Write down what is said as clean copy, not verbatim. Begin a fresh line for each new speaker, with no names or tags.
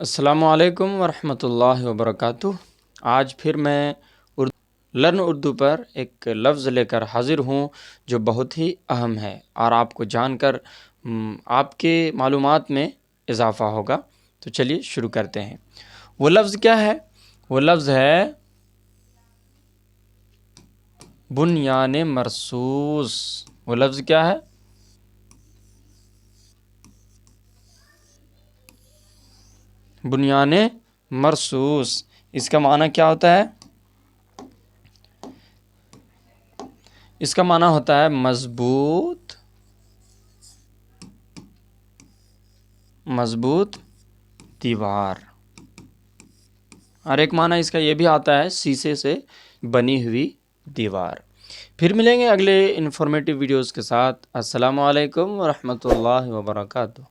السلام علیکم ورحمۃ اللہ وبرکاتہ۔ آج پھر میں لرن اردو پر ایک لفظ لے کر حاضر ہوں جو بہت ہی اہم ہے اور آپ کو جان کر آپ کے معلومات میں اضافہ ہوگا۔ تو چلیے شروع کرتے ہیں۔ وہ لفظ کیا ہے؟ وہ لفظ ہے بنیان مرصوص۔ وہ لفظ کیا ہے؟ بنیان مرصوص۔ اس کا معنی کیا ہوتا ہے؟ اس کا معنی ہوتا ہے مضبوط دیوار۔ اور ایک معنی اس کا یہ بھی آتا ہے شیشے سے بنی ہوئی دیوار۔ پھر ملیں گے اگلے انفارمیٹیو ویڈیوز کے ساتھ۔ السلام علیکم ورحمۃ اللہ وبرکاتہ۔